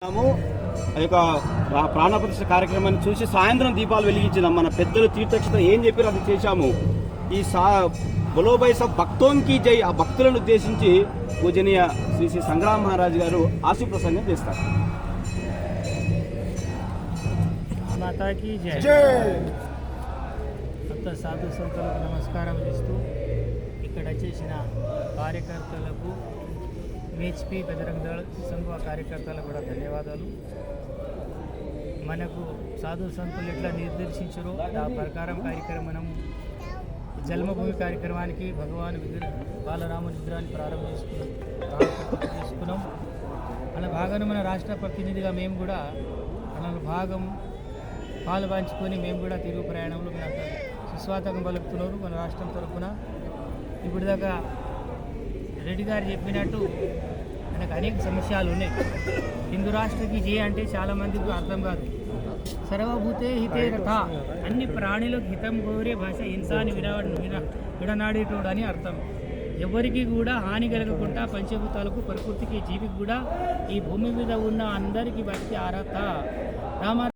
ఆ యొక్క ప్రాణప్రతిష్ఠ కార్యక్రమాన్ని చూసి సాయంత్రం దీపాలు వెలిగించినాం. మన పెద్దలు తీర్థక్షేత్రం ఏం చెప్పారు అది చేశాము. ఈ బలోబై సబ్ భక్తోంకి జై, ఆ భక్తులను ఉద్దేశించి పూజనీయ శ్రీ శ్రీ సంగ్రామ మహారాజు గారు ఆశు ప్రసంగం చేస్తారు. మాతాకి జై. అంత సాధు సంతులకు నమస్కారం చేస్తూ ఇక్కడ చేసిన కార్యకర్తలకు విహెచ్పి బజరంగ దళ సంఘ కార్యకర్తలకు కూడా ధన్యవాదాలు. మనకు సాధు సంతులు ఎట్లా నిర్దేశించారో ఆ ప్రకారం కార్యక్రమం జన్మభూమి కార్యక్రమానికి భగవాన్ బాలరాముని విగ్రహాన్ని ప్రారంభించుకున్నాం. అలా భాగాన్ని మన రాష్ట్ర ప్రతినిధిగా మేము కూడా అలా భాగం పాలు పంచుకొని మేము కూడా తిరుగు ప్రయాణంలో మనకు సుస్వాగతం పలుకుతున్నారు. మన రాష్ట్రం తరఫున ఇప్పుడు దాకా రెడ్డి గారు చెప్పినట్టు మనకు అనేక సమస్యలు ఉన్నాయి. హిందూ రాష్ట్రకి జే అంటే చాలామందికి అర్థం కాదు. సర్వభూతే హితే రథ, అన్ని ప్రాణులకు హితం కోరే భాష ఇన్సాని విడనాడేటోడు అని అర్థం. ఎవరికి కూడా హాని కలగకుండా పంచభూతాలకు, ప్రకృతికి, జీవికి కూడా ఈ భూమి మీద ఉన్న అందరికీ బతికి అర్హత. రామ